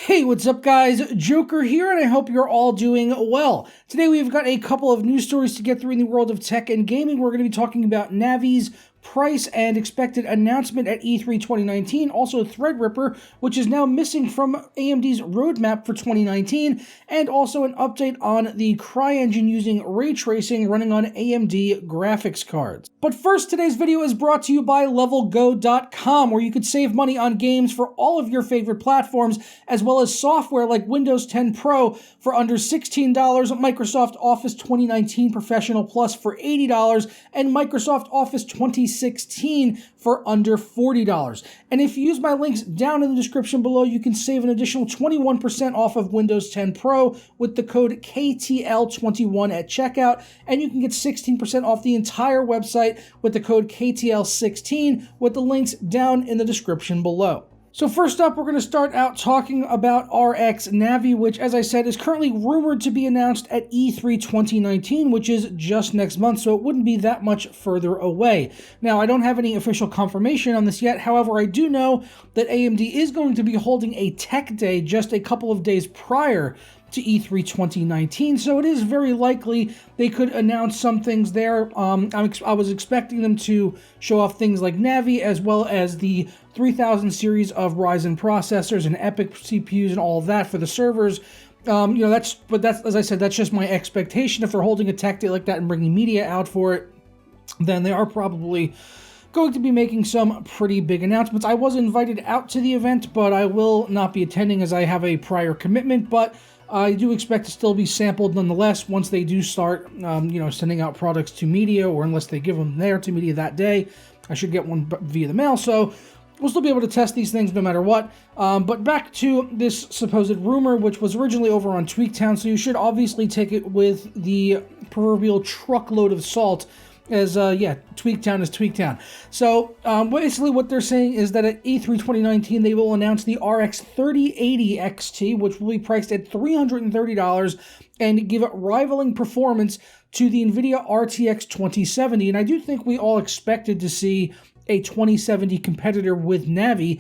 Hey, what's up guys? Joker here, and I hope you're all doing well. Today we've got a couple of news stories to get through in the world of tech and gaming. We're going to be talking about Navi's price and expected announcement at E3 2019, also Threadripper, which is now missing from AMD's roadmap for 2019, and also an update on the CryEngine using ray tracing running on AMD graphics cards. But first, today's video is brought to you by LevelGo.com, where you could save money on games for all of your favorite platforms, as well as software like Windows 10 Pro for under $16, Microsoft Office 2019 Professional Plus for $80, and Microsoft Office 2016 for under $40. And if you use my links down in the description below, you can save an additional 21% off of Windows 10 Pro with the code KTL21 at checkout, and you can get 16% off the entire website with the code KTL16 with the links down in the description below. So first up, we're going to start out talking about RX Navi, which, as I said, is currently rumored to be announced at E3 2019, which is just next month, so it wouldn't be that much further away. Now, I don't have any official confirmation on this yet. However, I do know that AMD is going to be holding a tech day just a couple of days prior to E3 2019, so it is very likely they could announce some things there. I was expecting them to show off things like Navi, as well as the 3000 series of Ryzen processors and EPYC CPUs and all of that for the servers. That's as I said, that's just my expectation. If they're holding a tech day like that and bringing media out for it, then they are probably going to be making some pretty big announcements. I was invited out to the event, but I will not be attending as I have a prior commitment, but I do expect to still be sampled nonetheless once they do start, sending out products to media, or unless they give them there to media that day. I should get one via the mail, so we'll still be able to test these things no matter what. But back to this supposed rumor, which was originally over on Tweaktown, so you should obviously take it with the proverbial truckload of salt, as Tweaktown is Tweaktown. So basically what they're saying is that at E3 2019 they will announce the RX 3080 XT, which will be priced at $330 and give it rivaling performance to the NVIDIA RTX 2070. And I do think we all expected to see a 2070 competitor with Navi.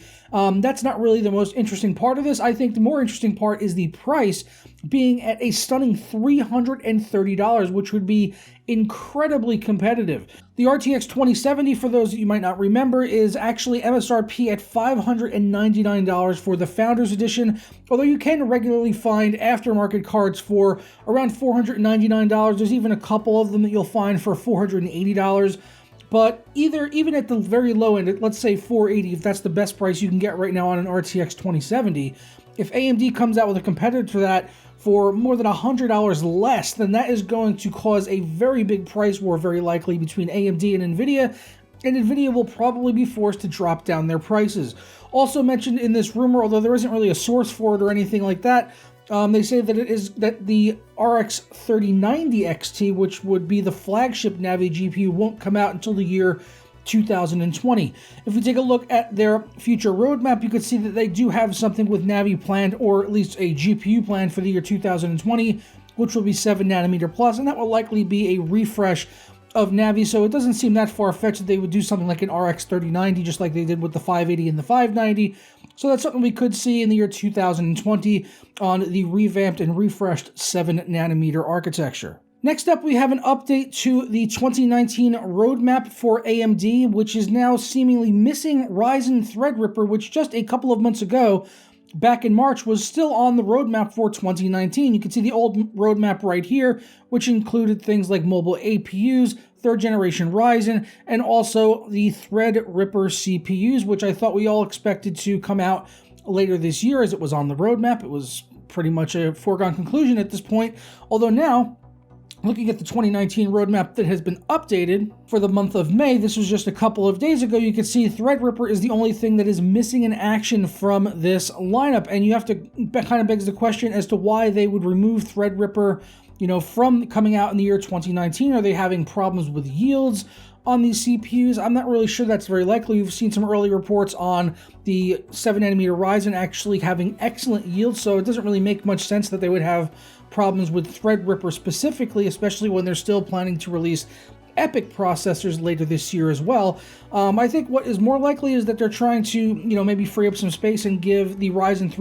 That's not really the most interesting part of this. I think the more interesting part is the price being at a stunning $330, which would be incredibly competitive. The RTX 2070, for those that you might not remember, is actually MSRP at $599 for the Founders Edition, although you can regularly find aftermarket cards for around $499. There's even a couple of them that you'll find for $480. But even at the very low end, let's say $480, if that's the best price you can get right now on an RTX 2070, if AMD comes out with a competitor to that for more than $100 less, then that is going to cause a very big price war, very likely, between AMD and NVIDIA will probably be forced to drop down their prices. Also mentioned in this rumor, although there isn't really a source for it or anything like that, they say that the RX 3090 XT, which would be the flagship Navi GPU, won't come out until the year 2020. If we take a look at their future roadmap, you could see that they do have something with Navi planned, or at least a GPU planned for the year 2020, which will be 7nm plus, and that will likely be a refresh of Navi, so it doesn't seem that far-fetched that they would do something like an RX 3090, just like they did with the 580 and the 590. So that's something we could see in the year 2020 on the revamped and refreshed 7nm architecture. Next up, we have an update to the 2019 roadmap for AMD, which is now seemingly missing Ryzen Threadripper, which just a couple of months ago, back in March, was still on the roadmap for 2019. You can see the old roadmap right here, which included things like mobile APUs, third generation Ryzen, and also the Threadripper CPUs, which I thought we all expected to come out later this year as it was on the roadmap. It was pretty much a foregone conclusion at this point, although now, looking at the 2019 roadmap that has been updated for the month of May, this was just a couple of days ago, you can see Threadripper is the only thing that is missing in action from this lineup. And you have to kind of begs the question as to why they would remove Threadripper, from coming out in the year 2019. Are they having problems with yields on these CPUs? I'm not really sure that's very likely. We've seen some early reports on the 7nm Ryzen actually having excellent yields, so it doesn't really make much sense that they would have problems with Threadripper specifically, especially when they're still planning to release EPYC processors later this year as well. I think what is more likely is that they're trying to, maybe free up some space and give the Ryzen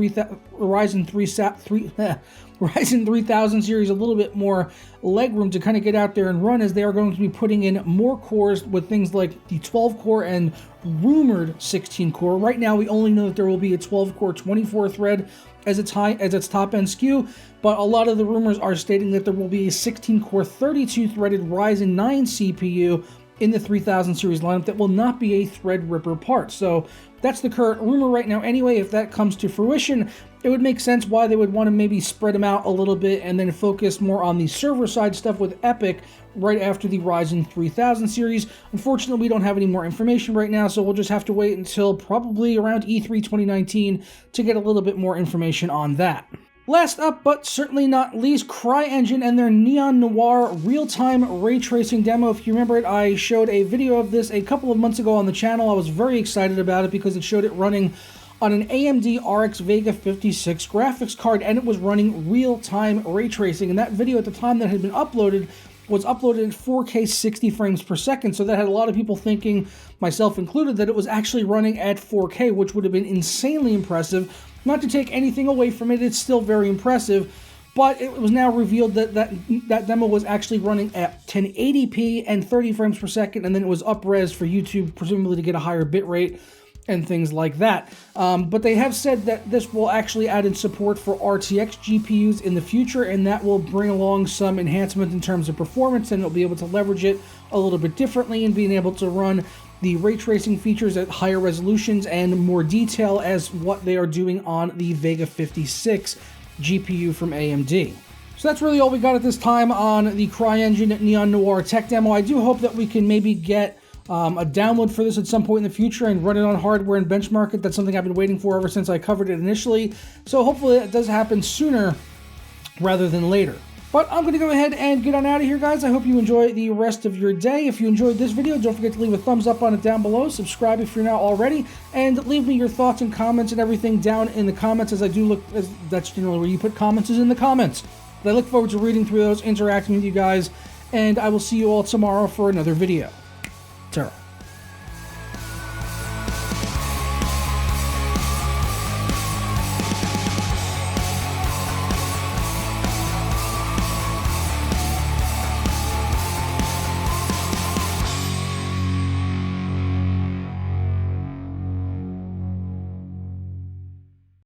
3000 series a little bit more legroom to kind of get out there and run, as they are going to be putting in more cores with things like the 12-core and rumored 16-core. Right now, we only know that there will be a 12-core 24-thread as its top-end SKU, but a lot of the rumors are stating that there will be a 16-core 32-threaded Ryzen 9 CPU in the 3000 series lineup that will not be a Threadripper part. So that's the current rumor right now anyway. If that comes to fruition, it would make sense why they would want to maybe spread them out a little bit and then focus more on the server side stuff with EPYC right after the Ryzen 3000 series. Unfortunately, we don't have any more information right now, so we'll just have to wait until probably around E3 2019 to get a little bit more information on that. Last up, but certainly not least, CryEngine and their Neon Noir real-time ray tracing demo. If you remember it, I showed a video of this a couple of months ago on the channel. I was very excited about it because it showed it running on an AMD RX Vega 56 graphics card, and it was running real-time ray tracing. And that video at the time that had been uploaded was uploaded at 4K 60 frames per second, so that had a lot of people thinking, myself included, that it was actually running at 4K, which would have been insanely impressive. Not to take anything away from it, it's still very impressive, but it was now revealed that that demo was actually running at 1080p and 30 frames per second, and then it was up-res for YouTube, presumably to get a higher bitrate and things like that. But they have said that this will actually add in support for RTX GPUs in the future, and that will bring along some enhancement in terms of performance, and it'll be able to leverage it a little bit differently and being able to run the ray tracing features at higher resolutions and more detail as what they are doing on the Vega 56 GPU from AMD. So that's really all we got at this time on the CryEngine Neon Noir tech demo. I do hope that we can maybe get a download for this at some point in the future and run it on hardware and benchmark it. That's something I've been waiting for ever since I covered it initially. So hopefully that does happen sooner rather than later. But I'm going to go ahead and get on out of here, guys. I hope you enjoy the rest of your day. If you enjoyed this video, don't forget to leave a thumbs up on it down below. Subscribe if you're not already. And leave me your thoughts and comments and everything down in the comments, as I do look, as that's generally where you put comments, is in the comments. But I look forward to reading through those, interacting with you guys, and I will see you all tomorrow for another video. Ta-ra.